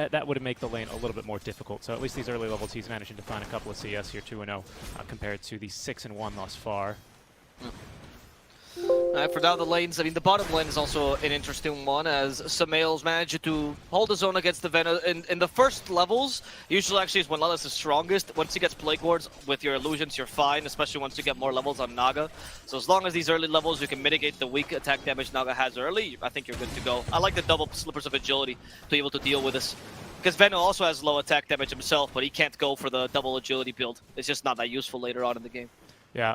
that would make the lane a little bit more difficult. So at least these early levels, he's managing to find a couple of CS here, 2-0, compared to the 6-1 thus far. For now, the lanes, I mean, the bottom lane is also an interesting one, as Samael's managed to hold his own against the Venom. In the first levels, usually actually is when Lelis is strongest. Once he gets Plague Wards with your illusions, you're fine, especially once you get more levels on Naga. So as long as these early levels, you can mitigate the weak attack damage Naga has early, I think you're good to go. I like the double slippers of agility to be able to deal with this. Because Venom also has low attack damage himself, but he can't go for the double agility build. It's just not that useful later on in the game. Yeah,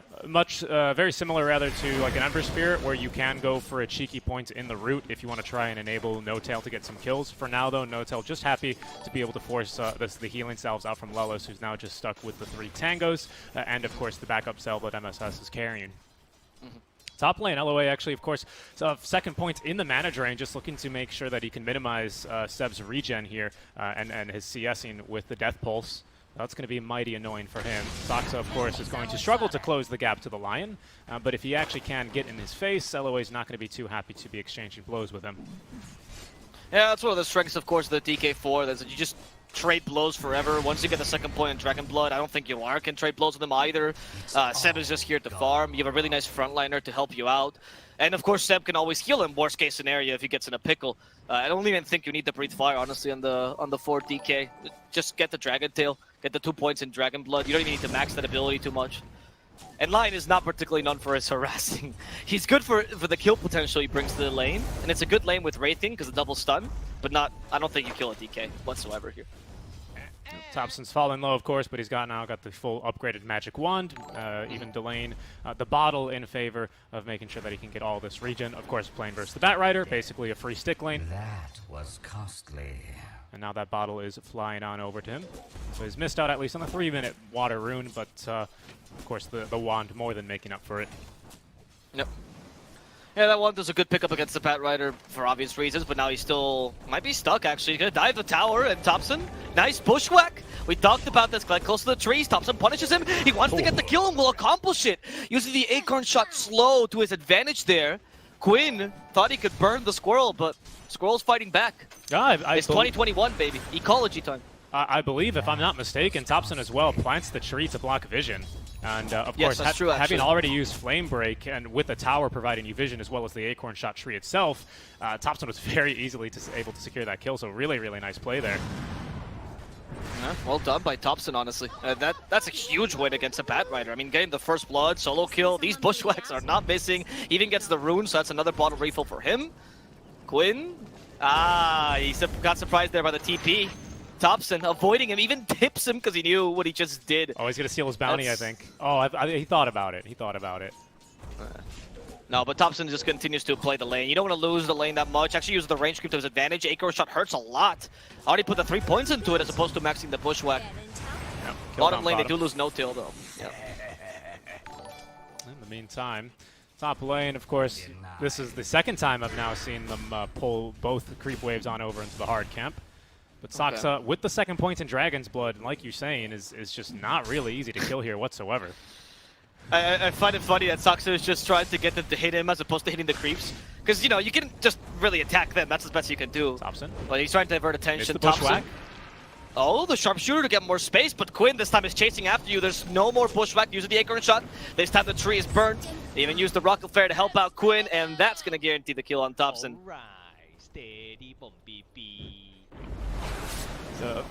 very similar rather to like an Ember Spirit, where you can go for a cheeky point in the root if you want to try and enable No-Tail to get some kills. For now, though, No-Tail just happy to be able to force the healing salves out from Lelos, who's now just stuck with the 3 tangos, and of course the backup salve that MSS is carrying. Top lane, LOA actually, of course, second point in the mana drain, just looking to make sure that he can minimize Seb's regen here and his CSing with the Death Pulse. That's going to be mighty annoying for him. Saksa, of course, is going to struggle to close the gap to the Lion, but if he actually can get in his face, LOA is not going to be too happy to be exchanging blows with him. Yeah, that's one of the strengths, of course, of the DK4, that you just trade blows forever. Once you get the second point in Dragon Blood, I don't think Yawar can trade blows with him either. Seb is just here to farm. You have a really nice frontliner to help you out. And of course, Seb can always heal him, worst case scenario, if he gets in a pickle. I don't even think you need to Breathe Fire, honestly, on the 4 DK. Just get the Dragon Tail, get the 2 points in Dragon Blood. You don't even need to max that ability too much. And Lion is not particularly known for his harassing. He's good for the kill potential he brings to the lane, and it's a good lane with Wraithing because of double stun, but not. I don't think you kill a DK whatsoever here. Thompson's fallen low, of course, but he's now got the full upgraded magic wand, even delaying the bottle in favor of making sure that he can get all this regen. Of course, playing versus the Batrider, basically a free stick lane. That was costly. And now that bottle is flying on over to him. So he's missed out at least on the 3-minute water rune, but of course the wand more than making up for it. Yep. Yeah, that one does a good pickup against the Batrider for obvious reasons, but now he still might be stuck, actually. He's going to dive the tower, and Thompson, nice bushwhack. We talked about this, like close to the trees. Thompson punishes him. He wants to get the kill and will accomplish it. Using the Acorn shot slow to his advantage there. Quinn thought he could burn the squirrel, but squirrel's fighting back. It's 2021, baby. Ecology time. I believe, if I'm not mistaken, Thompson as well plants the tree to block vision. And of course, having already used Flame Break and with the tower providing you vision as well as the Acorn Shot tree itself, Thompson was very easily able to secure that kill. So really, really nice play there. Yeah, well done by Thompson, honestly. That's a huge win against a Batrider. I mean, getting the first blood, solo kill, these bushwhacks are not missing. He even gets the rune, so that's another bottle refill for him. Quinn, he got surprised there by the TP. Thompson avoiding him, even tips him because he knew what he just did. Oh, he's going to steal his bounty, I think. Oh, he thought about it. He thought about it. No, but Thompson just continues to play the lane. You don't want to lose the lane that much. Actually use the range creep to his advantage. Acorn shot hurts a lot. Already put the 3 points into it as opposed to maxing the bushwhack. Yeah, bottom lane, they do lose No-Tail, though. Yeah. In the meantime, top lane, of course, this is the second time I've now seen them pull both creep waves on over into the hard camp. But Saksa, with the second point in Dragon's Blood, like you're saying, is just not really easy to kill here whatsoever. I find it funny that Saksa is just trying to get them to hit him as opposed to hitting the creeps. Because, you know, you can just really attack them. That's the best you can do. Thompson. But he's trying to divert attention. The bushwhack. Oh, the sharpshooter to get more space, but Quinn this time is chasing after you. There's no more bushwhack using the Acorn shot. This time the tree is burnt. They even used the Rocket Flare to help out Quinn, and that's going to guarantee the kill on Thompson. Alright, steady, bumpy.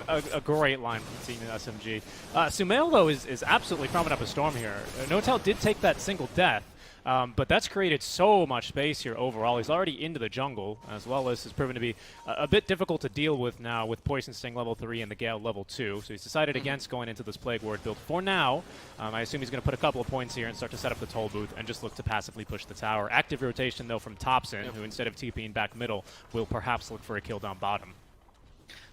A great line from team in SMG. Sumail, though, is absolutely farming up a storm here. No-Tail did take that single death, but that's created so much space here overall. He's already into the jungle, as well as has proven to be a bit difficult to deal with now with Poison Sting level 3 and the Gale level 2. So he's decided against going into this Plague Ward build for now. I assume he's going to put a couple of points here and start to set up the toll booth and just look to passively push the tower. Active rotation, though, from Thompson, who instead of TPing back middle, will perhaps look for a kill down bottom.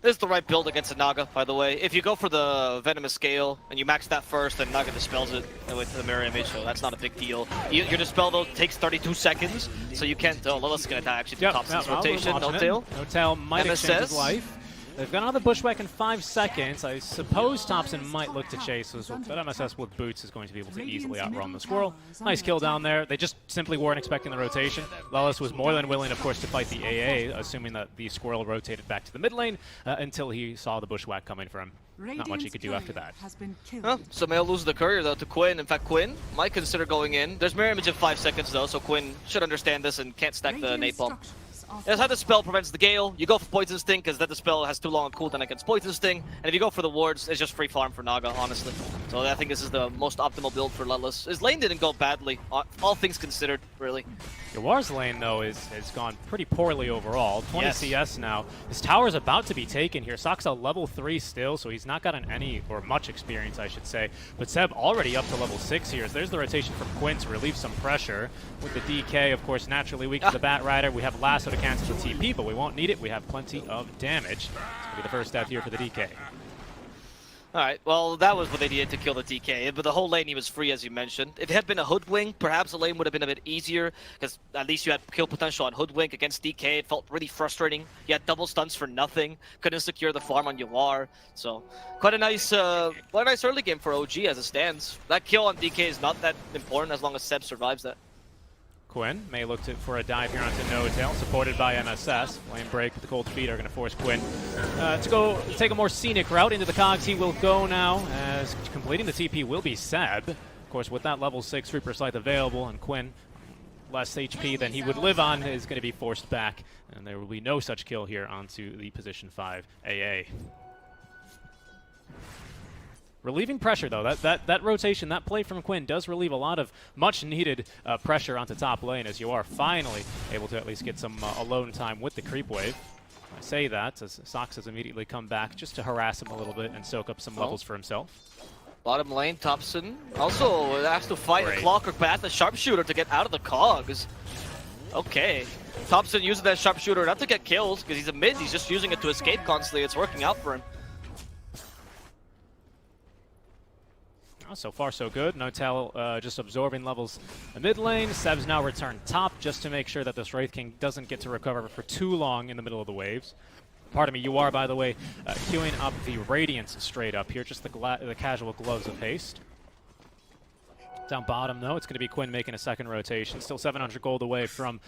This is the right build against a Naga, by the way. If you go for the Venomous Scale and you max that first, then Naga dispels it with the Mirror Image, so that's not a big deal. Your Dispel, though, takes 32 seconds, so you can't... Oh, Lilith's going to die, actually, to Thompson's rotation. No-Tail. No-Tail might extend his life. They've got another bushwhack in 5 seconds. I suppose Thompson might look to chase, but MSS with boots is going to be able to easily outrun the squirrel. Nice kill down there. They just simply weren't expecting the rotation. Lelis was more than willing, of course, to fight the AA, assuming that the squirrel rotated back to the mid lane until he saw the bushwhack coming for him. Not much he could do after that. Well, Sumail loses the courier though to Quinn. In fact, Quinn might consider going in. There's mirror image in 5 seconds though, so Quinn should understand this and can't stack the napalm. That's how the spell prevents the Gale. You go for Poison Sting because that the spell has too long a cooldown against Poison Sting. And if you go for the wards, it's just free farm for Naga, honestly. So I think this is the most optimal build for Lelis. His lane didn't go badly, all things considered, really. Yawar's lane, though, has gone pretty poorly overall. 20 CS now. His tower's about to be taken here. Saksa level 3 still, so he's not gotten any, or much experience, I should say. But Seb already up to level 6 here. So there's the rotation from Quinn to relieve some pressure. With the DK, of course, naturally weak to the Bat Rider. We have Lasso to cancel the TP, but we won't need it. We have plenty of damage. It's going to be the first death here for the DK. Alright, well, that was what they needed to kill the DK, but the whole lane he was free, as you mentioned. If it had been a Hoodwink, perhaps the lane would have been a bit easier, because at least you had kill potential on Hoodwink against DK. It felt really frustrating. You had double stuns for nothing, couldn't secure the farm on Yawar. So, quite a nice early game for OG as it stands. That kill on DK is not that important as long as Seb survives that. Quinn may look for a dive here onto No-Tail, supported by MSS. Flame Break with the cold feet are going to force Quinn to go take a more scenic route into the cogs. He will go now, as completing the TP will be Seb. Of course, with that level 6 Reaper Scythe available, and Quinn less HP than he would live on, is going to be forced back, and there will be no such kill here onto the position 5 AA. Relieving pressure, though. That rotation, that play from Quinn does relieve a lot of much-needed pressure onto top lane, as you are finally able to at least get some alone time with the creep wave. I say that as Sox has immediately come back just to harass him a little bit and soak up some levels for himself. Bottom lane, Thompson also has to fight a Clockwork Path, the sharpshooter, to get out of the cogs. Okay. Thompson using that sharpshooter not to get kills, because he's a mid, he's just using it to escape constantly. It's working out for him. So far, so good. No-Tail just absorbing levels in mid lane. Seb's now returned top just to make sure that this Wraith King doesn't get to recover for too long in the middle of the waves. Pardon me, you are, by the way, queuing up the Radiance straight up here, just the casual Gloves of Haste. Down bottom, though, it's going to be Quinn making a second rotation. Still 700 gold away from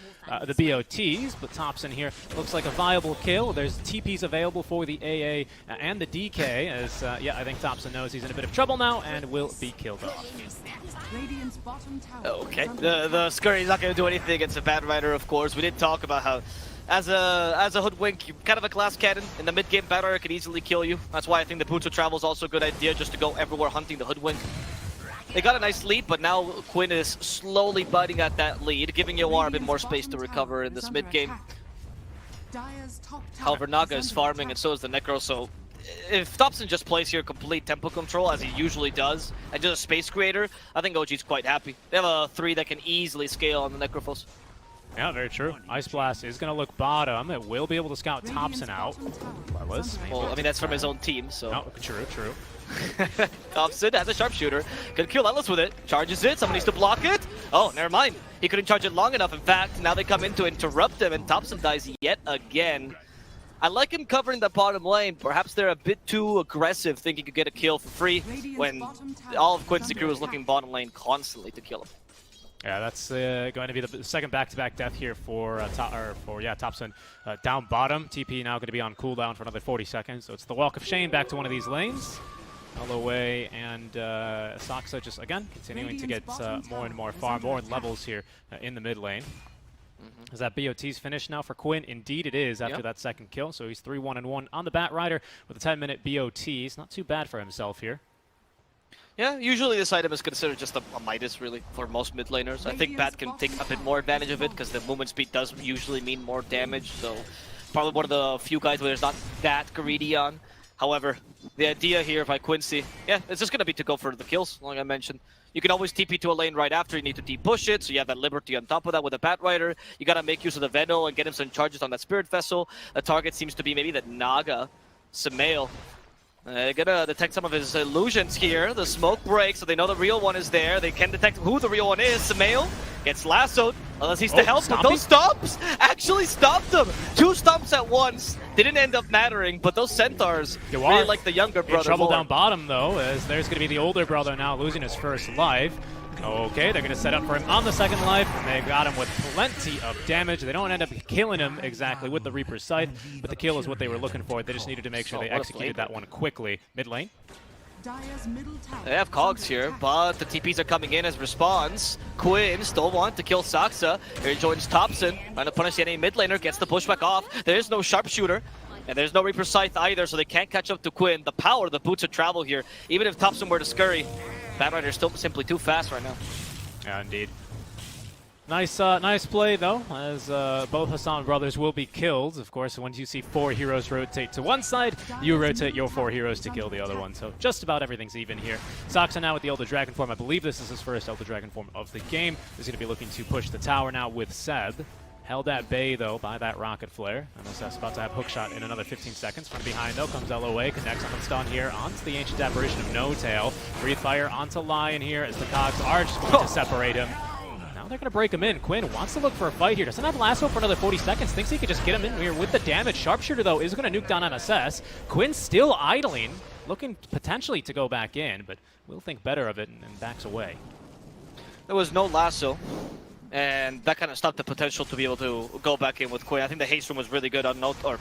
the BOTs, but Thompson here looks like a viable kill. There's TPs available for the AA and the DK, as, yeah, I think Thompson knows he's in a bit of trouble now and will be killed off. Okay, the Scurry is not going to do anything against a Bat Rider, of course. We did talk about how, as a Hoodwink, you're kind of a glass cannon. In the mid-game, Bat Rider can easily kill you. That's why I think the Boots of Travel is also a good idea, just to go everywhere hunting the Hoodwink. They got a nice lead, but now Quinn is slowly biting at that lead, giving Yawar a bit more space to recover in this mid-game. However, Naga is farming, and so is the Necro, so if Thompson just plays here complete tempo control, as he usually does, and just a space creator, I think OG's quite happy. They have a 3 that can easily scale on the Necrophos. Yeah, very true. Ice Blast is going to look bottom. It will be able to scout Thompson out. Well, I mean, that's from his own team, so... Oh, true, true. Thompson has a sharpshooter. Can kill Ellis with it. Charges it. Someone needs to block it. Oh, never mind. He couldn't charge it long enough. In fact, now they come in to interrupt him, and Thompson dies yet again. I like him covering the bottom lane. Perhaps they're a bit too aggressive, thinking he could get a kill for free, when all of Quincy crew is looking bottom lane constantly to kill him. Yeah, that's going to be the second back-to-back death here for Thompson. Down bottom, TP now going to be on cooldown for another 40 seconds. So it's the Walk of Shame back to one of these lanes. All the way, and Saksa just, again, continuing to get more and more farm, more levels here in the mid lane. Is that BOT's finished now for Quinn? Indeed it is, after that second kill. So he's 3-1-1 on the Bat Rider with a 10-minute BOT. It's not too bad for himself here. Yeah, usually this item is considered just a Midas, really, for most mid laners. I think Bat can take a bit more advantage of it, because the movement speed does usually mean more damage, so probably one of the few guys where there's not that greedy on. However, the idea here by Quincy, yeah, it's just going to be to go for the kills, like I mentioned. You can always TP to a lane right after, you need to de-push it, so you have that Liberty on top of that with a Bat Rider. You got to make use of the Venom and get him some charges on that Spirit Vessel. The target seems to be maybe the Naga, Sumail. They're gonna detect some of his illusions here. The smoke breaks, so they know the real one is there. They can detect who the real one is, Sumail. Gets lassoed, unless he's to Oh, help, but stomping? those stomps actually stopped him. 2 stomps at once didn't end up mattering, but those centaurs really like the younger brother in trouble more. down bottom, though, as there's going to be the older brother now losing his first life. Okay, they're going to set up for him on the second life, and they got him with plenty of damage. They don't end up killing him exactly with the Reaper's Scythe, but the kill is what they were looking for. They just needed to make sure they executed that one quickly. Mid lane. They have cogs here, but the TPs are coming in as response. Quinn still wants to kill Saksa. Here he joins Thompson, trying to punish the enemy mid laner, gets the pushback off. There is no sharpshooter, and there's no Reaper Scythe either, so they can't catch up to Quinn. The power of the boots of travel here, even if Thompson were to scurry, Batrider is still simply too fast right now. Yeah, indeed. Nice play, though, as both Hassan brothers will be killed. Of course, once you see 4 heroes rotate to one side, you rotate your 4 heroes to kill the other one. So just about everything's even here. Saksa now with the Elder Dragon form. I believe this is his first Elder Dragon form of the game. He's going to be looking to push the tower now with Seb. Held at bay, though, by that Rocket Flare. MSS about to have hookshot in another 15 seconds. From behind, though, comes LOA. Connects on the stun here onto the Ancient Apparition of No Tail. Breathe Fire onto Lion here as the cogs are just going to separate him. Now they're going to break him in. Quinn wants to look for a fight here. Doesn't have lasso for another 40 seconds. Thinks he could just get him in here with the damage. Sharpshooter, though, is going to nuke down MSS. Quinn still idling, looking potentially to go back in, but will think better of it and backs away. There was no lasso, and that kind of stopped the potential to be able to go back in with Quinn. I think the haste room was really good on Noto, or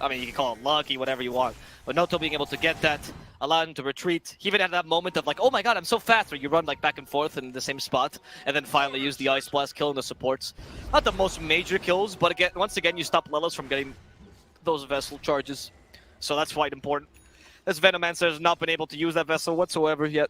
I mean, you can call it lucky, whatever you want. But Noto being able to get that, allowed him to retreat. He even had that moment of like, oh my god, I'm so fast, where you run like back and forth in the same spot, and then finally use the Ice Blast, killing the supports. Not the most major kills, but again, once again, you stop Lelos from getting those Vessel charges. So that's quite important. This Venomancer has not been able to use that Vessel whatsoever yet.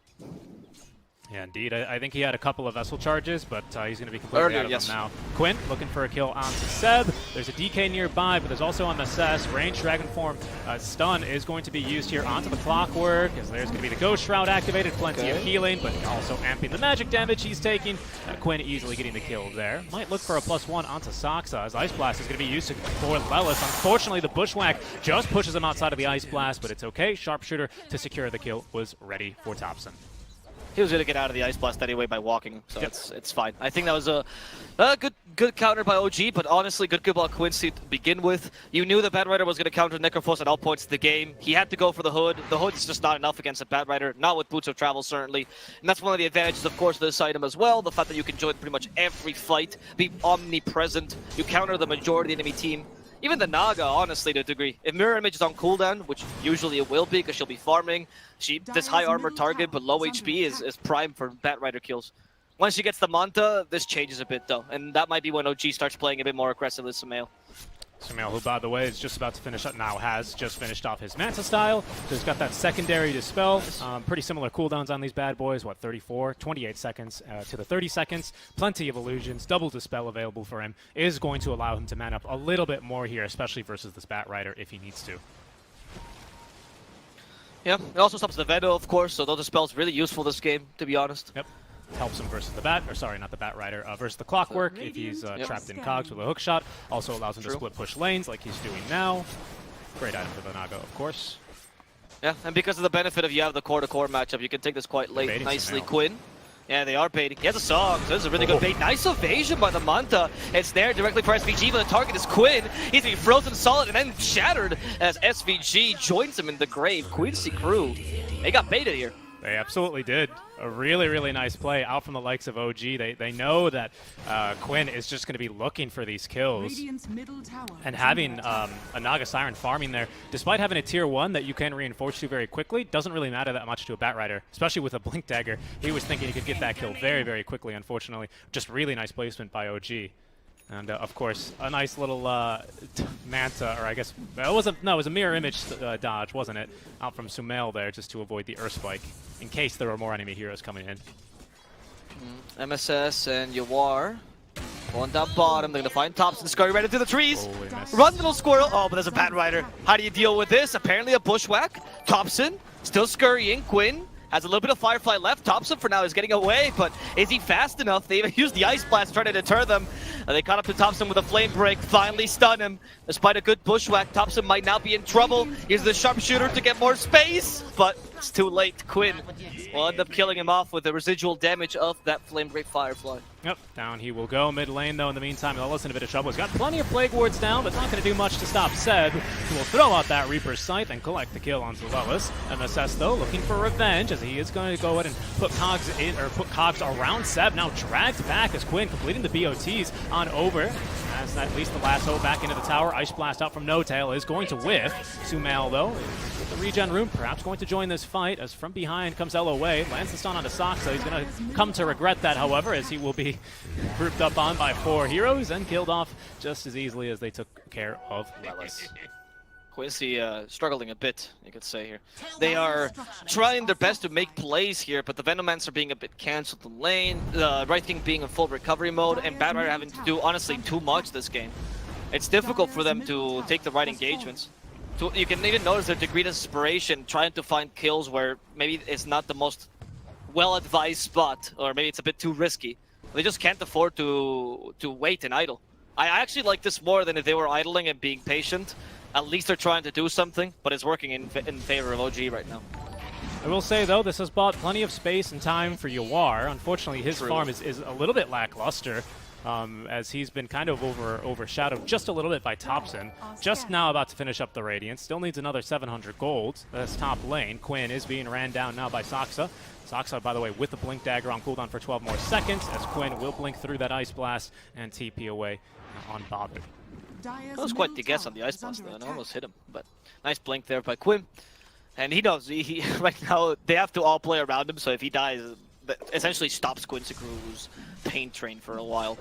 Yeah, indeed. I think he had a couple of Vessel charges, but he's going to be completely out of them now. Quinn looking for a kill onto Seb. There's a DK nearby, but there's also MSS. Range Dragon Form stun is going to be used here onto the Clockwork, as there's going to be the Ghost Shroud activated. Plenty of healing, but also amping the magic damage he's taking. Quinn easily getting the kill there. Might look for a +1 onto Saksa, as Ice Blast is going to be used for Lelis. Unfortunately, the Bushwhack just pushes him outside of the Ice Blast, but it's okay. Sharpshooter to secure the kill was ready for Thompson. He was going to get out of the Ice Blast anyway by walking, so it's fine. I think that was a good counter by OG, but honestly, good kill by Quincy to begin with. You knew the Batrider was going to counter Necrophos at all points of the game. He had to go for the Hood. The Hood's just not enough against a Batrider, not with Boots of Travel, certainly. And that's one of the advantages, of course, of this item as well, the fact that you can join pretty much every fight, be omnipresent. You counter the majority of the enemy team. Even the Naga, honestly, to a degree. If Mirror Image is on cooldown, which usually it will be because she'll be farming, this high armor target but low HP is prime for Batrider kills. Once she gets the Manta, this changes a bit though, and that might be when OG starts playing a bit more aggressive with Sumail. Sumail, who, by the way, is just about to finish up now, has just finished off his Manta style. So he's got that secondary Dispel. Pretty similar cooldowns on these bad boys. What, 34? 28 seconds to the 30 seconds. Plenty of illusions. Double Dispel available for him. Is going to allow him to man up a little bit more here, especially versus this Batrider if he needs to. Yeah, it also stops the Vedo, of course, so those Dispel's really useful this game, to be honest. Yep. Helps him versus the Bat, or sorry, not the Batrider, versus the Clockwork if he's trapped in cogs with a hookshot. Also allows him to split push lanes like he's doing now. Great item for the Naga, of course. Yeah, and because of the benefit of you have the core-to-core matchup, you can take this quite late. Nicely, Quinn. Yeah, they are baiting. He has a song, so this is a really good bait. Nice evasion by the Manta. It's there directly for SVG, but the target is Quinn. He's being frozen solid and then shattered as SVG joins him in the grave. Quincy crew, they got baited here. They absolutely did. A really, really nice play out from the likes of OG. They know that Quinn is just going to be looking for these kills. And having a Naga Siren farming there, despite having a tier 1 that you can reinforce to very quickly, doesn't really matter that much to a Batrider, especially with a Blink Dagger. He was thinking he could get that kill very, very quickly, unfortunately. Just really nice placement by OG. And, of course, a nice little Manta, or I guess, it was a mirror image dodge, wasn't it? Out from Sumail there, just to avoid the Earth Spike, in case there were more enemy heroes coming in. MSS and Yawar. Going down bottom, they're going to find Thompson, scurry right into the trees. Oh, Run, little squirrel. Oh, but there's a Batrider. How do you deal with this? Apparently a Bushwhack. Thompson, still scurrying. Quinn has a little bit of Firefly left. Thompson for now is getting away, but is he fast enough? They even used the Ice Blast trying to deter them. They caught up to Thompson with a Flame Break, finally stun him. Despite a good Bushwhack, Thompson might now be in trouble. Here's the Sharpshooter to get more space, but It's too late. Quinn will end up killing him off with the residual damage of that Flame Break Firefly. Yep, down he will go. Mid lane, though, in the meantime, Lelis in a bit of trouble. He's got plenty of Plague Wards down, but not going to do much to stop Seb, who will throw out that Reaper's Scythe and collect the kill onto Lelis. MSS, though, looking for revenge, as he is going to go ahead and put Cogs around Seb, now dragged back as Quinn completing the BOTs on over. As at least the lasso back into the tower. Ice Blast out from No Tail is going to whiff. Sumail, though, with the regen rune, perhaps going to join this fight, as from behind comes LOA, lands the stun onto Saksa. He's going to come to regret that, however, as he will be grouped up on by 4 heroes and killed off just as easily as they took care of Lelis. Quincy struggling a bit, you could say here. They are trying their best to make plays here, but the Venomancer being a bit cancelled in lane, the Right King being in full recovery mode, and Bad Rider having to do, honestly, too much this game. It's difficult for them to take the right engagements. You can even notice their degree of desperation, trying to find kills where maybe it's not the most well-advised spot, or maybe it's a bit too risky. They just can't afford to wait and idle. I actually like this more than if they were idling and being patient. At least they're trying to do something, but it's working in favor of OG right now. I will say, though, this has bought plenty of space and time for Yawar. Unfortunately, his farm is a little bit lackluster, as he's been kind of overshadowed just a little bit by Thompson. Just now about to finish up the Radiant. Still needs another 700 gold. That's top lane. Quinn is being ran down now by Saksa. Saksa, by the way, with the Blink Dagger on cooldown for 12 more seconds, as Quinn will blink through that Ice Blast and TP away unbothered. That was quite the guess on the Ice Blast, though, and almost hit him. But nice blink there by Quinn. And he knows, he right now, they have to all play around him, so if he dies, that essentially stops Quincy Crew's pain train for a while.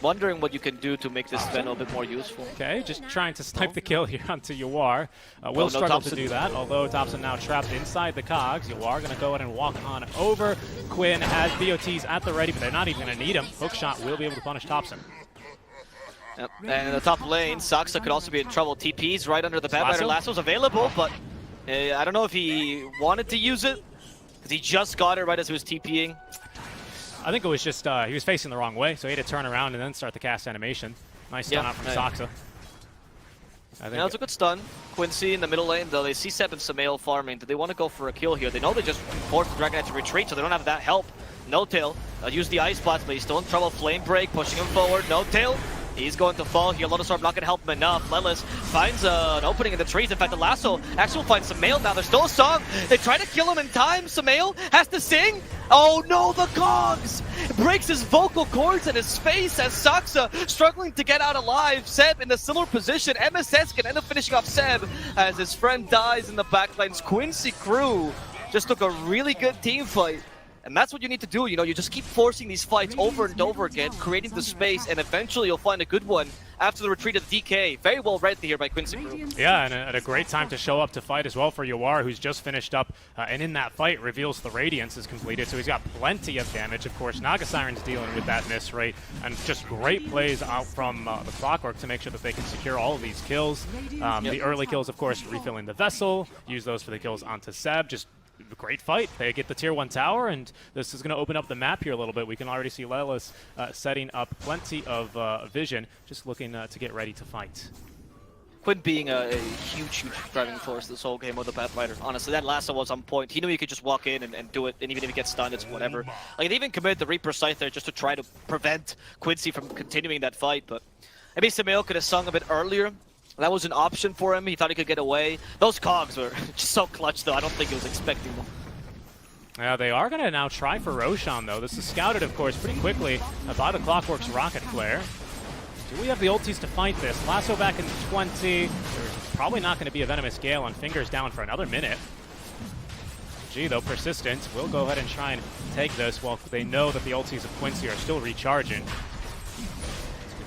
Wondering what you can do to make this Veno a bit more useful. Okay, just trying to snipe the kill here onto Yawar. Will struggle to do that, although Thompson now trapped inside the cogs. Yawar going to go ahead and walk on over. Quinn has BOTs at the ready, but they're not even going to need him. Hookshot will be able to punish Thompson. Yep. And in the top lane, Saksa could also be in trouble. TP's right under the Bad Rider. Lasso's available, but I don't know if he wanted to use it, because he just got it right as he was TPing. I think it was just, he was facing the wrong way, so he had to turn around and then start the cast animation. Nice stun out from Saksa. Yeah, that's a good stun. Quincy in the middle lane, though. They see Seb and Sumail farming. Do they want to go for a kill here? They know they just forced the Dragon Knight to retreat, so they don't have that help. No Tail use the Ice Blast, but he's still in trouble. Flame Break pushing him forward. No Tail. He's going to fall here. Lotus Orb not going to help him enough. Lelis finds an opening in the trees. In fact, the lasso actually will find Sumail now. There's still a song. They try to kill him in time. Sumail has to sing. Oh no, the cogs! Breaks his vocal cords in his face as Saksa struggling to get out alive. Seb in a similar position. MSS can end up finishing off Seb as his friend dies in the backlines. Quincy Crew just took a really good team fight. And that's what you need to do, you know, you just keep forcing these fights over and over again, creating the space, and eventually you'll find a good one after the retreat of the DK. Very well read here by Quincy Crew. Yeah, and at a great time to show up to fight as well for Yawar, who's just finished up, and in that fight reveals the Radiance is completed, so he's got plenty of damage. Of course, Naga Siren's dealing with that miss rate, and just great plays out from the Clockwork to make sure that they can secure all of these kills. The early kills, of course, refilling the vessel, use those for the kills onto Seb, just great fight. They get the tier 1 tower, and this is going to open up the map here a little bit. We can already see Lelis setting up plenty of vision, just looking to get ready to fight. Quinn being a huge driving force this whole game with the Bad Rider. Honestly, that lasso was on point. He knew he could just walk in and do it, and even if he gets stunned, it's whatever. Like, they even committed the Reaper Scythe there just to try to prevent Quincy from continuing that fight, but maybe Sumail could have sung a bit earlier. That was an option for him. He thought he could get away. Those cogs were just so clutch, though. I don't think he was expecting them. Yeah, they are going to now try for Roshan, though. This is scouted, of course, pretty quickly by the Clockwork's Rocket Flare. Do we have the ultis to fight this? Lasso back in 20. There's probably not going to be a Venomous Gale on Fingers down for another minute. G, though, persistent, will go ahead and try and take this while they know that the ultis of Quincy are still recharging.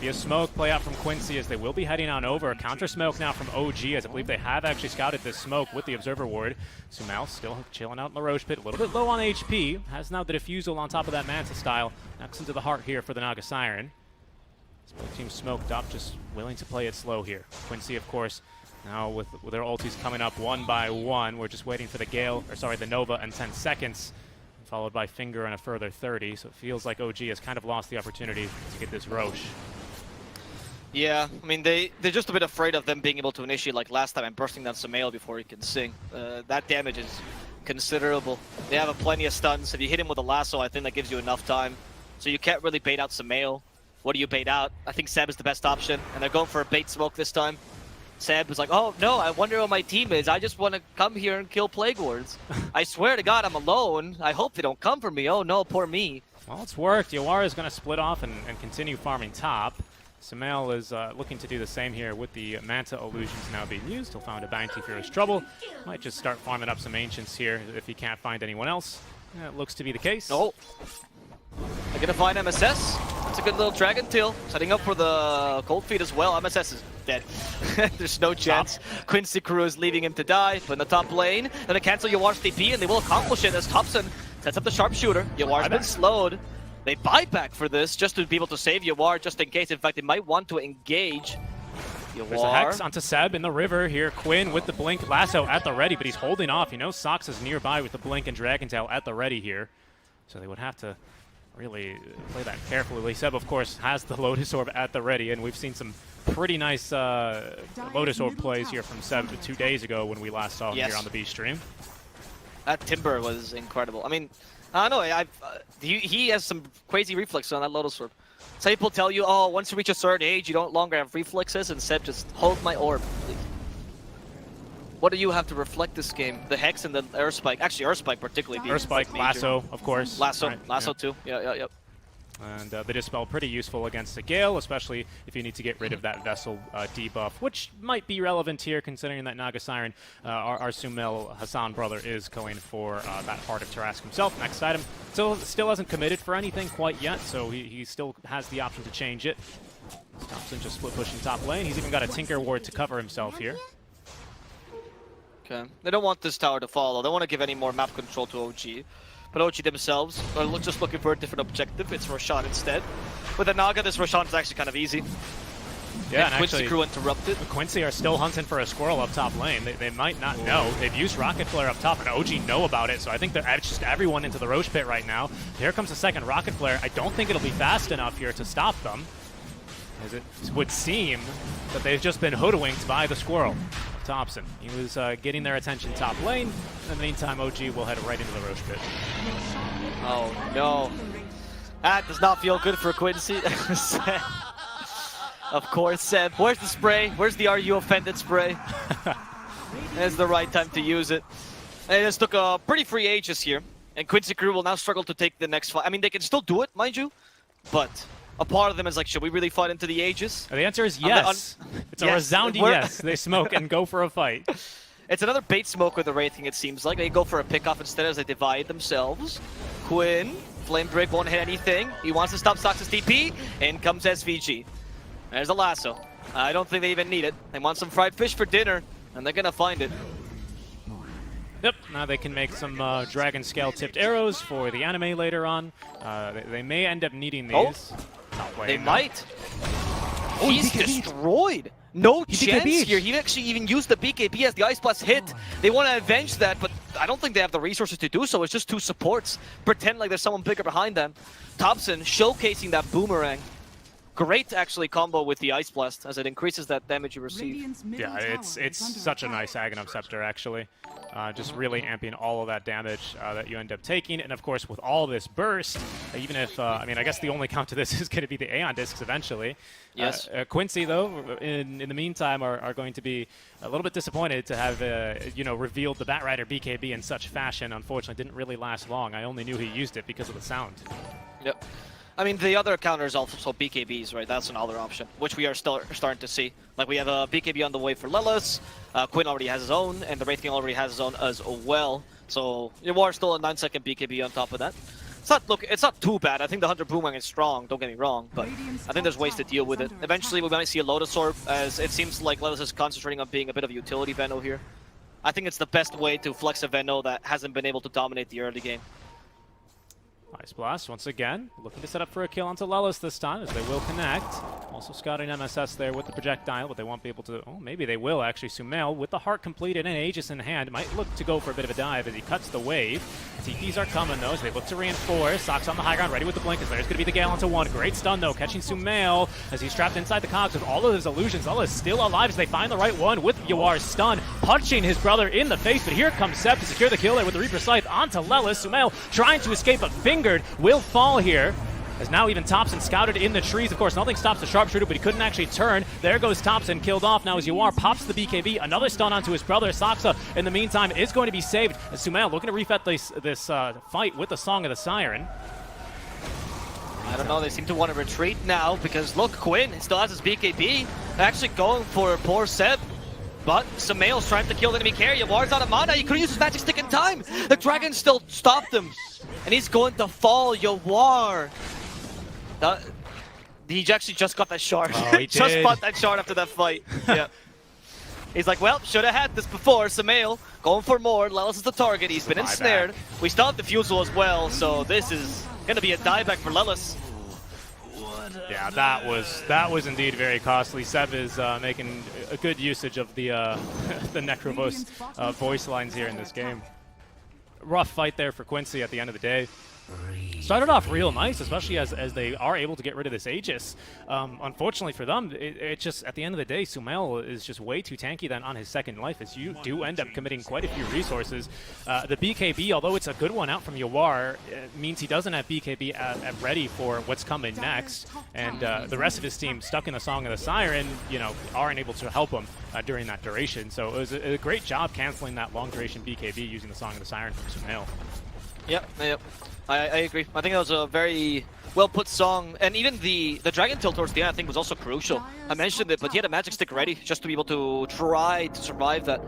Be a smoke play out from Quincy as they will be heading on over. A counter smoke now from OG, as I believe they have actually scouted this smoke with the Observer Ward. Sumail still chilling out in the Roche Pit, a little bit low on HP. Has now the Diffusal on top of that Manta style. Knocks into the heart here for the Naga Siren. Both teams smoked up, just willing to play it slow here. Quincy, of course, now with their ultis coming up one by one. We're just waiting for the Gale, or sorry, the Nova in 10 seconds. Followed by Finger in a further 30. So it feels like OG has kind of lost the opportunity to get this Roche. Yeah, I mean, they're just a bit afraid of them being able to initiate like last time and bursting down Sumail before he can sing. That damage is considerable. They have plenty of stuns. If you hit him with a lasso, I think that gives you enough time. So you can't really bait out Sumail. What do you bait out? I think Seb is the best option, and they're going for a bait smoke this time. Seb is like, oh no, I wonder what my team is. I just want to come here and kill Plague Wards. I swear to God, I'm alone. I hope they don't come for me. Oh no, poor me. Well, it's worked. Yawara is going to split off and continue farming top. Sumail is looking to do the same here with the Manta illusions now being used. He'll find a bounty for his trouble. Might just start farming up some Ancients here if he can't find anyone else. It looks to be the case. Oh. They're going to find MSS. It's a good little Dragon Tail. Setting up for the Cold Feet as well. MSS is dead. There's no chance. Quincy Crew is leaving him to die. But in the top lane, they're going to cancel Yawara's TP, and they will accomplish it as Thompson sets up the Sharpshooter. Yawara's been slowed. They buy back for this just to be able to save Yawar just in case. In fact, they might want to engage Yawar. There's a Hex onto Seb in the river here. Quinn with the Blink Lasso at the ready, but he's holding off. He knows Sox is nearby with the Blink and Dragon Tail at the ready here. So they would have to really play that carefully. Seb, of course, has the Lotus Orb at the ready, and we've seen some pretty nice Lotus Orb plays here from Seb 2 days ago when we last saw him here on the B stream. That Timber was incredible. I mean, I don't know, he has some crazy reflexes on that Lotus Orb. Some people tell you, oh, once you reach a certain age, you don't longer have reflexes, and Seb just hold my orb, please. What do you have to reflect this game? The Hex and the Air Spike. Actually, Air Spike particularly. Air Spike, Lasso, of course. Lasso, right, Lasso too. Yeah. And the Dispel pretty useful against the Gale, especially if you need to get rid of that Vessel debuff, which might be relevant here considering that Naga Siren, our Sumail Hassan brother, is going for that Heart of Tarask himself. Next item. Still hasn't committed for anything quite yet, so he still has the option to change it. Thompson just split pushing top lane. He's even got a Tinker Ward to cover himself here. Okay. They don't want this tower to fall. They don't want to give any more map control to OG. But OG themselves are just looking for a different objective. It's Roshan instead. With the Naga, this Roshan is actually kind of easy. Yeah, and Quincy actually, Crew interrupted. Quincy are still hunting for a squirrel up top lane. They might not know. They've used Rocket Flare up top, and OG know about it, so I think they're just everyone into the Roche Pit right now. Here comes a second Rocket Flare. I don't think it'll be fast enough here to stop them, as it would seem that they've just been hoodwinked by the squirrel. Thompson. He was getting their attention top lane. In the meantime, OG will head right into the Roche Pit. Oh, no. That does not feel good for Quincy. Of course, Seb. Where's the spray? Where's the Are You Offended spray? It's the right time to use it. They just took a pretty free Aegis here. And Quincy Crew will now struggle to take the next fight. I mean, they can still do it, mind you. But a part of them is like, should we really fight into the Aegis? The answer is yes. It's a resounding yes. They smoke and go for a fight. It's another bait smoke with the Wraithing, it seems like. They go for a pickoff instead as they divide themselves. Quinn, Flame Break won't hit anything. He wants to stop Sox's TP. In comes SVG. There's a lasso. I don't think they even need it. They want some fried fish for dinner, and they're gonna find it. Yep, now they can make some dragon scale tipped arrows for the anime later on. They may end up needing these. They might. Oh, he's destroyed. No chance here. He actually even used the BKB as the Ice Blast hit. They want to avenge that, but I don't think they have the resources to do so. It's just two supports. Pretend like there's someone bigger behind them. Thompson showcasing that boomerang. Great, actually, combo with the Ice Blast as it increases that damage you receive. Yeah, it's such a nice Aghanim Scepter, actually. Just really amping all of that damage that you end up taking. And, of course, with all this burst, even if, I mean, I guess the only count to this is going to be the Aeon Discs eventually. Yes. Quincy, though, in the meantime, are going to be a little bit disappointed to have, revealed the Batrider BKB in such fashion. Unfortunately, didn't really last long. I only knew he used it because of the sound. Yep. I mean, the other counter is also BKBs, right? That's another option, which we are still starting to see. Like, we have a BKB on the way for Lelis, Quinn already has his own, and the Wraith King already has his own as well. So, Yawar still a 9-second BKB on top of that. It's not too bad. I think the Hunter Boomerang is strong, don't get me wrong, but I think there's ways to deal with it. Eventually, we might see a Lotus Orb, as it seems like Lelis is concentrating on being a bit of a utility Venno here. I think it's the best way to flex a Venno that hasn't been able to dominate the early game. Ice Blast once again, looking to set up for a kill onto Lelis this time, as they will connect. Also scouting MSS there with the projectile, but they won't be able to. Oh, maybe they will actually. Sumail with the heart completed and Aegis in hand might look to go for a bit of a dive as he cuts the wave. TPs are coming though, as they look to reinforce. Sox on the high ground, ready with the blink. As there's going to be the Gale onto one. Great stun though, catching Sumail as he's trapped inside the cogs with all of his illusions. Lelis still alive as they find the right one with Yawar's stun, punching his brother in the face. But here comes Seb to secure the kill there with the Reaper Scythe onto Lelis. Sumail trying to escape, but fingered will fall here. As now even Thompson scouted in the trees. Of course, nothing stops the sharpshooter, but he couldn't actually turn. There goes Thompson, killed off now as Yawar pops the BKB. Another stun onto his brother. Saksa, in the meantime, is going to be saved. As Sumail looking to refet this fight with the Song of the Siren. I don't know, they seem to want to retreat now because look, Quinn still has his BKB. Actually going for poor Seb. But Sumail's trying to kill the enemy carrier. Yawar's out of mana. He couldn't use his magic stick in time. The dragon still stopped him. And he's going to fall. Yawar. He actually just got that shard. Oh, he just did. bought that shard after that fight. Yeah. He's like, well, should have had this before. Sumail going for more. Lelis is the target. He's been ensnared. We still have Diffusal as well, so this is going to be a dieback for Lelis. Yeah, that was indeed very costly. Seb is making a good usage of the the Necrovos voice lines here in this game. Rough fight there for Quincy at the end of the day. Started off real nice, especially as they are able to get rid of this Aegis. Unfortunately for them, it just, at the end of the day, Sumail is just way too tanky then on his second life, as you do end up committing quite a few resources. The BKB, although it's a good one out from Yawar, means he doesn't have BKB at ready for what's coming next, and the rest of his team, stuck in the Song of the Siren, you know, aren't able to help him during that duration. So it was a great job canceling that long duration BKB using the Song of the Siren from Sumail. Yep. I agree. I think that was a very well put song, and even the Dragon Tilt towards the end I think was also crucial. I mentioned it, but he had a magic stick ready just to be able to try to survive that.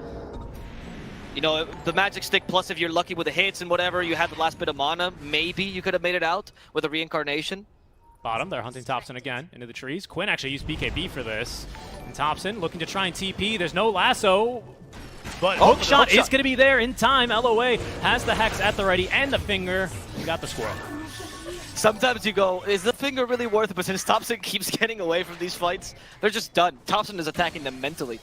You know, the magic stick plus if you're lucky with the hits and whatever, you had the last bit of mana, maybe you could have made it out with a reincarnation. Bottom, they're hunting Thompson again into the trees. Quinn actually used BKB for this. And Thompson looking to try and TP. There's no lasso. But hookshot is going to be there in time. LOA has the Hex at the ready and the finger. You got the squirrel. Sometimes you go, is the finger really worth it? But since Thompson keeps getting away from these fights, they're just done. Thompson is attacking them mentally.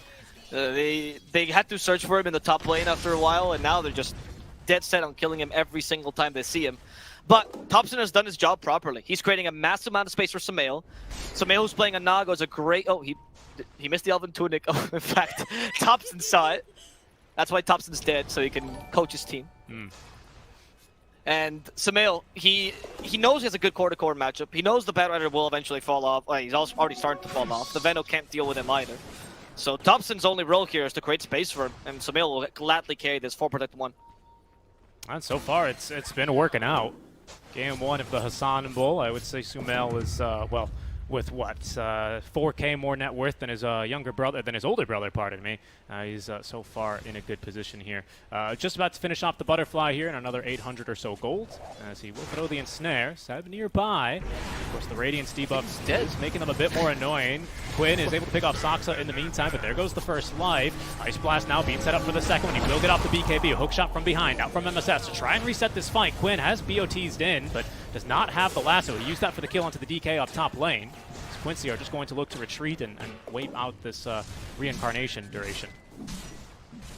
They had to search for him in the top lane after a while, and now they're just dead set on killing him every single time they see him. But Thompson has done his job properly. He's creating a massive amount of space for Sumail. Sumail, who's playing a Naga, is a great... Oh, he missed the Elven Tunic. Oh, in fact, Thompson saw it. That's why Thompson's dead, so he can coach his team. And Sumail, he knows he has a good core-to-core matchup. He knows the Batrider will eventually fall off. Well, he's also already starting to fall off. The Veno can't deal with him either. So Thompson's only role here is to create space for him, and Sumail will gladly carry this 4 Protect 1. And so far, it's been working out. Game 1 of the Hassan Bowl, I would say Sumail is, well, with what, 4K more net worth than his older brother, pardon me. He's so far in a good position here. Just about to finish off the butterfly here and another 800 or so gold as he will throw the ensnare. Seb nearby. Of course, the Radiance debuff is making them a bit more annoying. Quinn is able to pick off Saksa in the meantime, but there goes the first life. Ice Blast now being set up for the second one. He will get off the BKB. A hook shot from behind, out from MSS to try and reset this fight. Quinn has BOT'd in, but does not have the lasso. He used that for the kill onto the DK off top lane. Quincy are just going to look to retreat and wait out this reincarnation duration.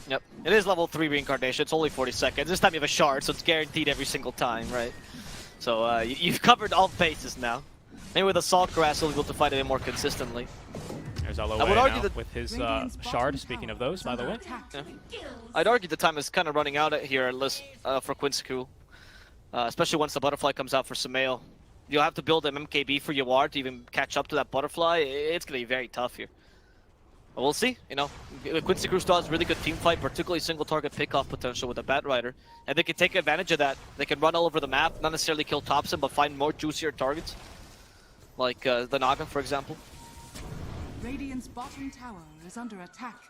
Yep, it is level 3 reincarnation. It's only 40 seconds. This time you have a shard, so it's guaranteed every single time, right? So you've covered all bases now. Maybe with Assault Grass, you'll be able to fight a bit more consistently. There's LOA now with his shard, speaking of those, by the way. Yeah. I'd argue the time is kind of running out here for Quincy, especially once the butterfly comes out for Sumail. You'll have to build an MKB for Yawar to even catch up to that butterfly. It's going to be very tough here. But we'll see, you know. Quincy Crew still has really good team fight, particularly single target pickoff potential with the Batrider. And they can take advantage of that. They can run all over the map, not necessarily kill Thompson, but find more juicier targets. Like the Naga, for example. Radiant's bottom tower is under attack.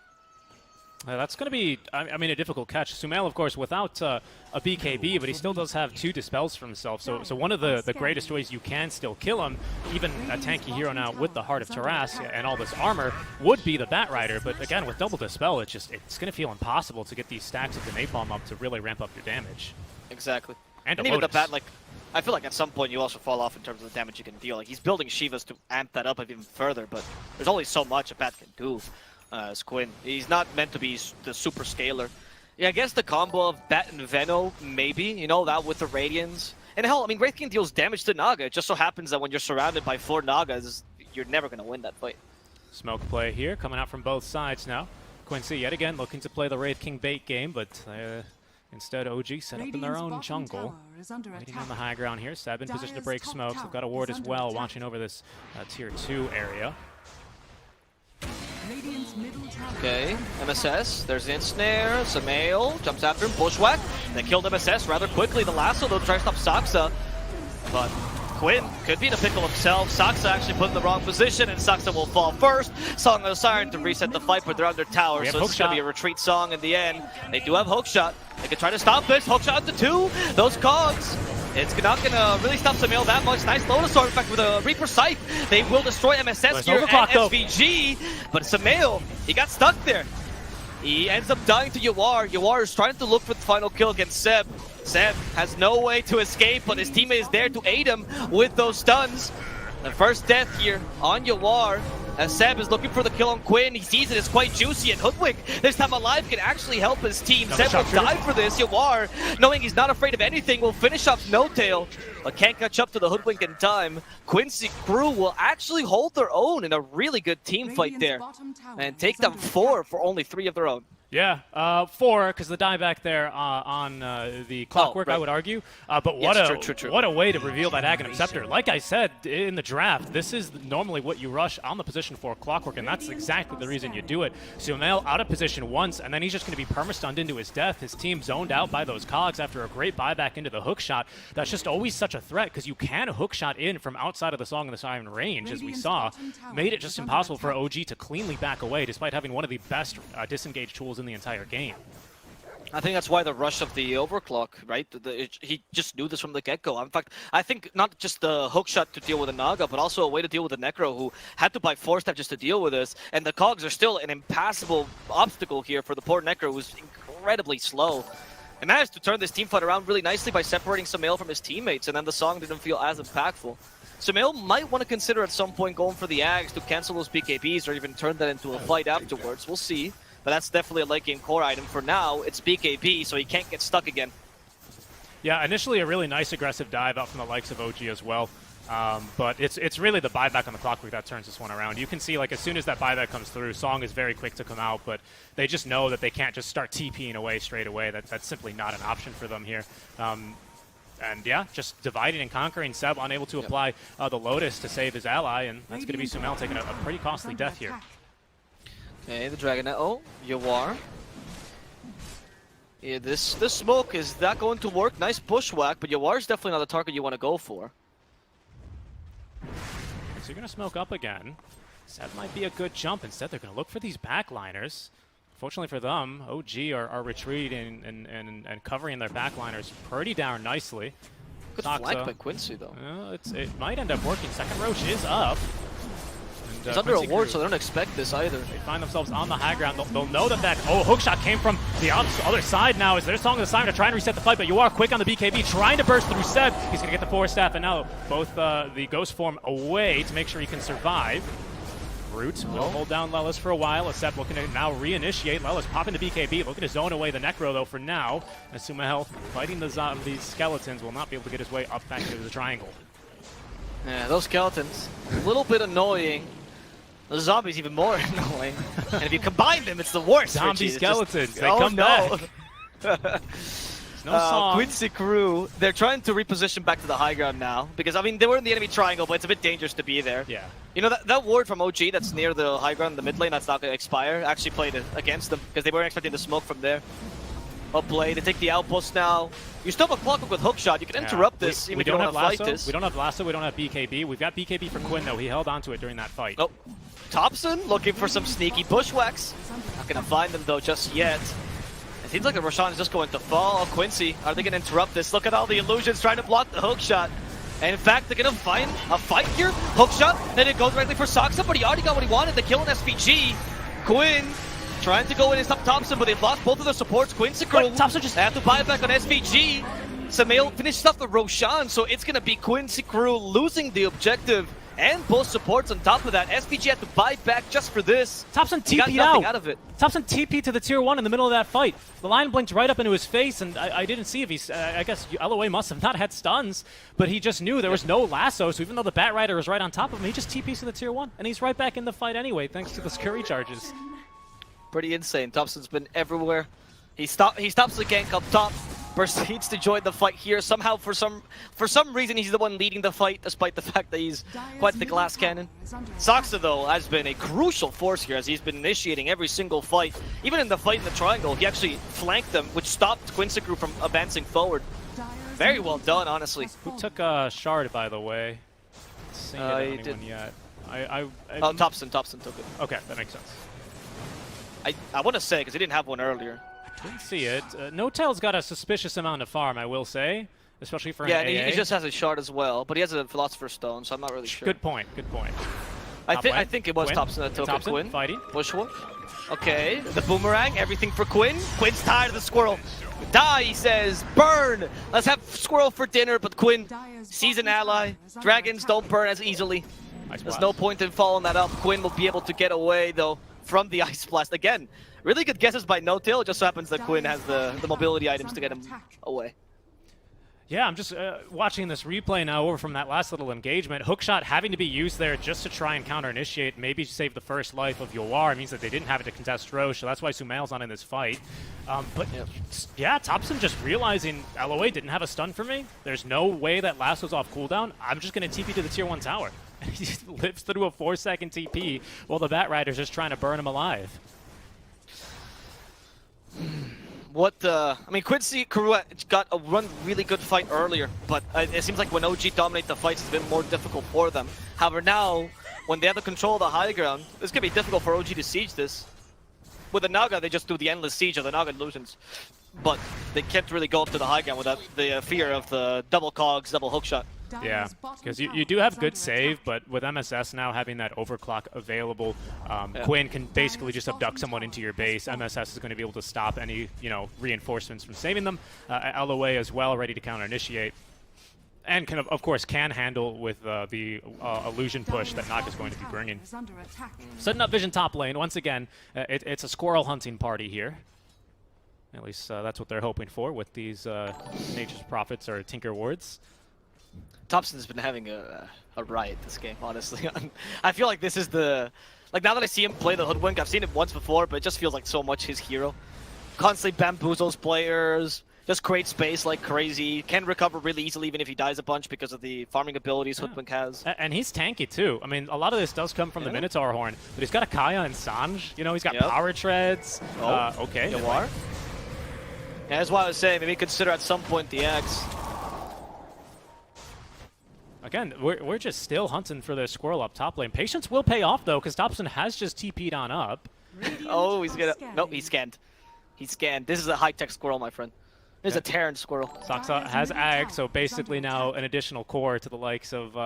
That's going to be, I mean, a difficult catch. Sumail, of course, without a BKB, but he still does have 2 dispels for himself. So one of the greatest ways you can still kill him, even a tanky hero now with the Heart of Taras and all this armor, would be the Batrider. But again, with double dispel, it's going to feel impossible to get these stacks of the napalm up to really ramp up your damage. Exactly. And even the Bat, like, I feel like at some point you also fall off in terms of the damage you can deal. Like he's building Shivas to amp that up even further, but there's only so much a Pat can do as Quinn. He's not meant to be the super scaler. Yeah, I guess the combo of Bat and Veno, maybe, you know, that with the Radiants. And hell, I mean, Wraith King deals damage to Naga. It just so happens that when you're surrounded by 4 Nagas, you're never going to win that fight. Smoke play here, coming out from both sides now. Quincy yet again looking to play the Wraith King bait game, but instead OG set up in their own jungle. Waiting on the high ground here. Seb in position to break smokes. They've got a ward as well, watching over this tier 2 area. Okay, MSS, there's the ensnare, Samael jumps after him, bushwhack. They killed MSS rather quickly. The lasso though tries to stop Saksa, but Quinn could be in a pickle himself. Saksa actually put in the wrong position, and Saksa will fall first. Song of the Siren to reset the fight, but they're under tower, so it's going to be a retreat song in the end. They do have hookshot. They could try to stop this. Hookshot into 2. Those cogs. It's not going to really stop Samael that much. Nice Lotus Storm, in fact, with a Reaper Scythe. They will destroy MSS here and SVG, but Samael, he got stuck there. He ends up dying to Yawar. Yawar is trying to look for the final kill against Seb. Seb has no way to escape, but his teammate is there to aid him with those stuns. The first death here on Yawar, as Seb is looking for the kill on Quinn. He sees it, it's quite juicy, and Hoodwink, this time alive, can actually help his team. Seb will die for this. Yawar, knowing he's not afraid of anything, will finish off No Tail, but can't catch up to the Hoodwink in time. Quincy crew will actually hold their own in a really good team fight there, and take down 4 for only 3 of their own. Yeah, 4, because the dieback there on the Clockwork, I would argue. But what a way to reveal that Aghanim Scepter. Like I said in the draft, this is normally what you rush on the position for Clockwork, and that's exactly the reason you do it. Sumail out of position once, and then he's just going to be perma-stunned into his death. His team zoned out by those cogs after a great buyback into the hookshot. That's just always such a threat, because you can hookshot in from outside of the Song of the Siren range, as we saw. Made it just impossible for OG to cleanly back away, despite having one of the best disengage tools in the entire game. I think that's why the rush of the overclock, right? He just knew this from the get-go. In fact, I think not just the hookshot to deal with the Naga, but also a way to deal with the Necro, who had to buy 4-step just to deal with this. And the cogs are still an impassable obstacle here for the poor Necro, who's incredibly slow. And managed to turn this team fight around really nicely by separating Samael from his teammates, and then the song didn't feel as impactful. Samael might want to consider at some point going for the Ags to cancel those BKBs, or even turn that into a fight afterwards. We'll see. But that's definitely a late game core item. For now, it's BKB, so he can't get stuck again. Yeah, initially a really nice aggressive dive out from the likes of OG as well. But it's really the buyback on the Clockwork that turns this one around. You can see, like, as soon as that buyback comes through, Song is very quick to come out, but they just know that they can't just start TPing away straight away. That's simply not an option for them here. And yeah, just dividing and conquering. Seb unable to apply the Lotus to save his ally, and that's going to be Sumail taking a pretty costly death here. Okay, the Dragonet. Oh, Yawar. Yeah, this smoke is not going to work. Nice bushwhack, but Yawar's definitely not the target you want to go for. So you're going to smoke up again. Seb might be a good jump. Instead, they're going to look for these backliners. Fortunately for them, OG are retreating and covering their backliners pretty darn nicely. Good flank by Quincy, though. It might end up working. Second Roach is up. He's under a ward, so they don't expect this either. They find themselves on the high ground. They'll know that hookshot came from the other side now. Is their Song of the Siren to try and reset the fight, but you are quick on the BKB, trying to burst through Seb. He's going to get the 4-staff, and now both the Ghost form away to make sure he can survive. Root will hold down Lelis for a while. Seb looking to now reinitiate. Lelis popping the BKB, looking to zone away the Necro, though, for now. Sumail fighting these skeletons will not be able to get his way up back into the triangle. Yeah, those skeletons, a little bit annoying. The zombies even more annoying. And if you combine them, it's the worst. Zombie skeletons, they come back. No song. Quincy crew, they're trying to reposition back to the high ground now. Because, I mean, they were in the enemy triangle, but it's a bit dangerous to be there. Yeah. You know, that ward from OG that's near the high ground in the mid lane that's not going to expire actually played against them. Because they weren't expecting the smoke from there. Up play, they take the outpost now. You still have a Clockwork with hookshot. You can interrupt this, even if you don't have lasso. fight this. We don't have lasso, we don't have BKB. We've got BKB for Quinn, though. He held onto it during that fight. Oh, Thompson looking for some sneaky bushwhacks. Not going to find them, though, just yet. It seems like the Roshan is just going to fall. Oh, Quincy, are they going to interrupt this? Look at all the illusions trying to block the hookshot. And in fact, they're going to find a fight here. Hookshot, then it goes directly for Saksa, but he already got what he wanted, the kill on SVG. Quinn trying to go in and stop Thompson, but they've lost both of their supports. Quincy crew Thompson just have to buy it back on SVG. Sumail finishes off the Roshan, so it's gonna be Quincy Crew losing the objective and both supports on top of that. SPG had to buy back just for this. Thompson He got TP'd nothing out. out of it. Thompson TP'd to the tier 1 in the middle of that fight. The line blinked right up into his face, and I didn't see if he's. I guess LOA must have not had stuns, but he just knew there was no lasso, so even though the Bat Rider was right on top of him, he just TP's to the tier 1, and he's right back in the fight anyway, thanks to the Scurry charges. Pretty insane. Thompson's been everywhere. He stops the gank up top. Proceeds to join the fight here. Somehow, for some reason, he's the one leading the fight, despite the fact that he's quite the glass cannon. Saksa, though, has been a crucial force here as he's been initiating every single fight. Even in the fight in the triangle, he actually flanked them, which stopped Quincy Crew from advancing forward. Very well done, honestly. Who took Shard, by the way? Haven't seen it on He anyone did. yet. Oh, Thompson took it. Okay, that makes sense. I want to say, because he didn't have one earlier. Didn't see it. No-Tail's got a suspicious amount of farm, I will say, especially for an Yeah, AA. and he just has a shard as well, but he has a Philosopher's Stone, so I'm not really sure. Good point, good point. I think it was Quinn. Thompson that took Thompson, it. Quinn. fighting. Bushwalk. Okay, the boomerang, everything for Quinn. Quinn's tired of the squirrel. Die, he says. Burn! Let's have squirrel for dinner, but Quinn sees an ally. Dragons don't burn as easily. There's no point in following that up. Quinn will be able to get away, though, from the Ice Blast. Again, really good guesses by No-Tail. It just so happens that Quinn has the mobility items to get him away. Yeah, I'm just watching this replay now over from that last little engagement. Hookshot having to be used there just to try and counter-initiate, maybe save the first life of Yawar. It means that they didn't have it to contest Roche, so that's why Sumail's not in this fight. But yeah, Thompson just realizing LOA didn't have a stun for me. There's no way that Lasso's off cooldown. I'm just going to TP to the tier 1 tower. He lives through a 4-second TP while the Bat Rider's just trying to burn him alive. I mean, Quincy Crew got a really good fight earlier, but it seems like when OG dominate the fights, it's been more difficult for them. However, now, when they have the control of the high ground, it's going to be difficult for OG to siege this. With the Naga, they just do the endless siege of the Naga illusions. But they can't really go up to the high ground without the fear of the double cogs, double hookshot. Yeah, because you do have good save, but with MSS now having that overclock available, Quinn can basically just abduct someone into your base. MSS is going to be able to stop any reinforcements from saving them. LOA as well, ready to counter-initiate. And can, of course, can handle with the illusion push that Naga's going to be bringing. Setting up Vision top lane. Once again, it's a squirrel hunting party here. At least that's what they're hoping for with these Nature's Prophets or Tinker Wards. Thompson's been having a riot this game, honestly. I feel like this is the... Like, now that I see him play the Hoodwink, I've seen it once before, but it just feels like so much his hero. Constantly bamboozles players, just creates space like crazy, can recover really easily even if he dies a bunch because of the farming abilities Hoodwink has. And he's tanky, too. I mean, a lot of this does come from the Minotaur Horn, but he's got a Kaya and Sanj. He's got power treads. Okay. Yawar. Yeah, that's why I was saying, maybe consider at some point the X. Again, we're just still hunting for the squirrel up top lane. Patience will pay off, though, because Thompson has just TP'd on up. Oh, he's gonna... Nope, he scanned. He scanned. This is a high-tech squirrel, my friend. This is a Terran squirrel. Saksa has Ag, so basically now an additional core to the likes of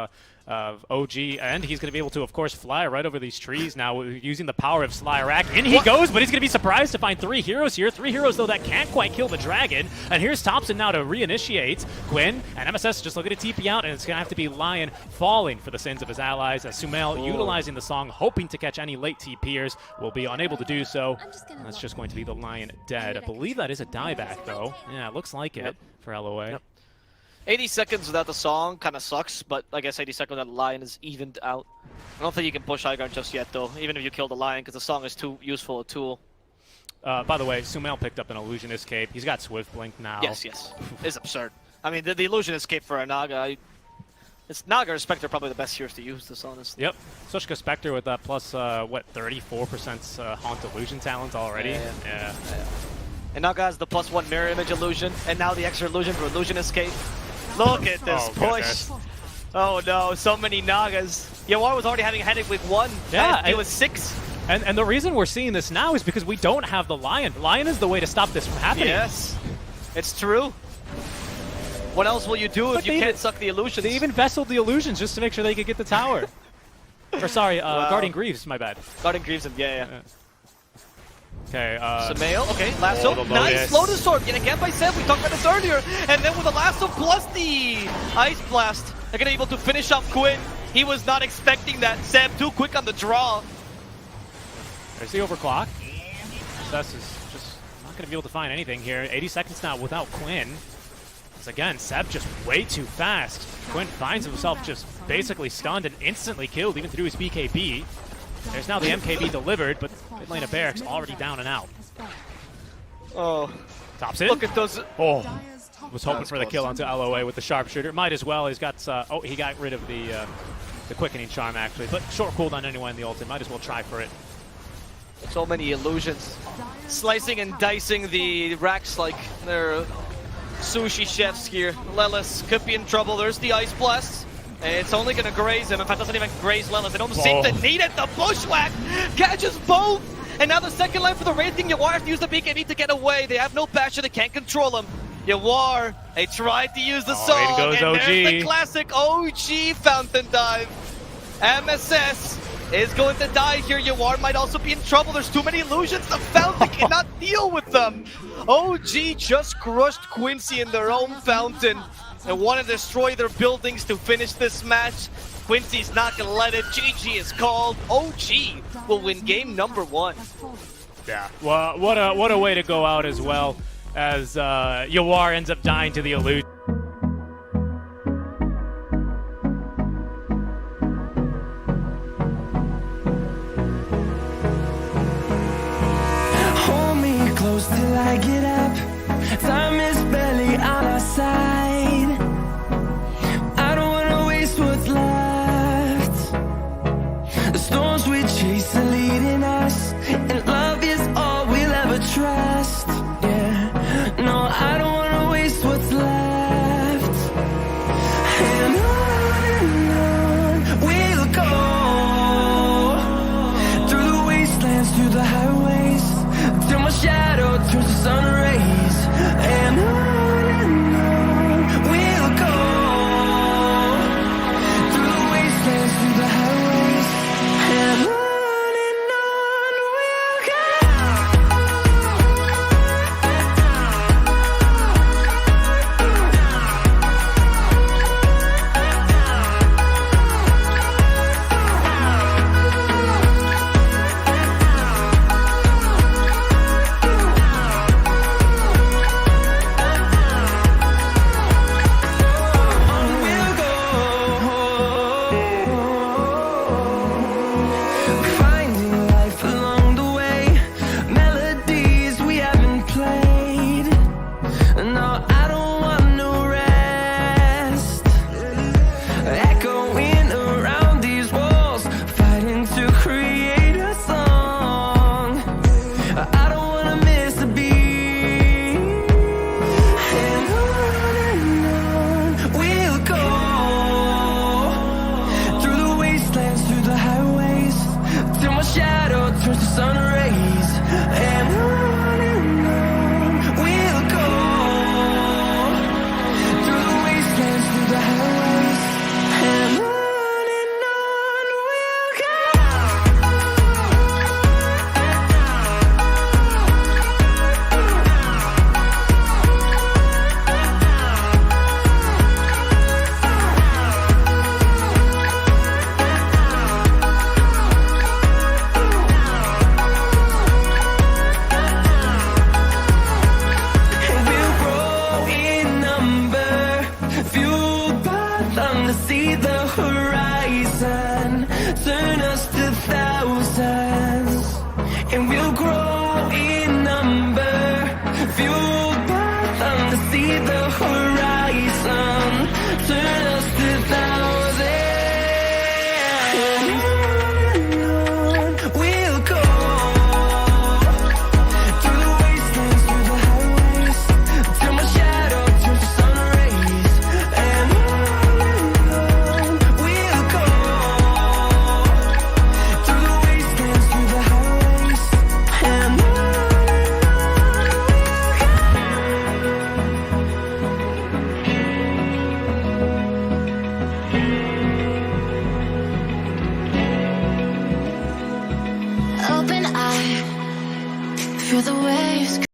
OG, and he's going to be able to, of course, fly right over these trees now using the power of Slyrak. In he goes, but he's going to be surprised to find 3 heroes here. 3 heroes, though, that can't quite kill the dragon. And here's Thompson now to reinitiate. Quinn and MSS just looking to TP out, and it's going to have to be Lion falling for the sins of his allies, as Sumail utilizing the song, hoping to catch any late TPers, will be unable to do so. That's just going to be the Lion dead. I believe that is a dieback, though. Yeah, it looks like it for LOA. Yep. 80 seconds without the song kind of sucks, but I guess 80 seconds without the Lion is evened out. I don't think you can push high ground just yet, though, even if you kill the Lion, because the song is too useful a tool. By the way, Sumail picked up an Illusion Escape. He's got Swift Blink now. Yes. It's absurd. I mean, the Illusion Escape for a Naga, Naga or Spectre are probably the best heroes to use this, honestly. Yep. Especially Spectre with that plus, 34% Haunt Illusion talent already. Yeah. And Naga has the +1 Mirror Image Illusion, and now the extra Illusion for Illusion Escape. Look at this push. Goodness. Oh no, so many Nagas. Yawar was already having a headache with 1. Yeah. It was 6. And the reason we're seeing this now is because we don't have the Lion. Lion is the way to stop this from happening. Yes, it's true. What else will you do if you can't suck the illusions? They even vesseled the illusions just to make sure they could get the tower. Or sorry, Guardian Greaves, my bad. Guardian Greaves, yeah. Okay, Samael, okay, lasso, the nice Lotus. Lotus Orb, yet again by Seb, we talked about this earlier, and then with the lasso plus the Ice Blast, they're gonna be able to finish off Quinn. He was not expecting that. Seb too quick on the draw. There's the overclock. Cess is just not going to be able to find anything here. 80 seconds now without Quinn. Because again, Seb just way too fast. Quinn finds himself just basically stunned and instantly killed even through his BKB. There's now the MKB delivered, but mid lane of Barracks already down and out. Oh, Tops in. look at those. Oh, was hoping for the kill onto LOA with the sharpshooter. Might as well. He's got. Oh, he got rid of the quickening charm actually, but short cooldown anyway in the ult. Might as well try for it. So many illusions. Slicing and dicing the racks like they're sushi chefs here. Lelis could be in trouble. There's the Ice Blast. And it's only going to graze him. In fact, it doesn't even graze Lelis. They don't seem to need it. The Bushwhack catches both. And now the second line for the Wraith King. Yawar has to use the BKB to get away. They have no passion. They can't control him. Yawar, they tried to use the song. Goes and OG. there's the classic OG Fountain Dive. MSS is going to die here. Yawar might also be in trouble. There's too many illusions. The Fountain cannot deal with them. OG just crushed Quincy in their own Fountain and want to destroy their buildings to finish this match. Quincy's not going to let it. GG is called. OG will win game number 1. Yeah, well, what a way to go out as well, as Yawar ends up dying to the illusion. Hold me close till I get up. Time is barely on our side. I don't wanna waste what's left. The storms we chase are leading us, and love is all we'll ever trust. Yeah, no, I don't wanna waste what's left. And on we'll go, through the wastelands, through the highways, till my shadow turns to sun rays. And on we'll go, through the wastelands, through the highways. And on we'll go. We'll go, finding life along the way, melodies we haven't played. No, I don't want no rest, echoing around these walls, fighting to create a song. I don't wanna miss a beat. And on we'll go, through the wastelands, through the highways, till my shadow turns to sun rays. And on we'll go, through the wastelands, through the highways. And on we'll go. We'll grow in number, fueled by them to see the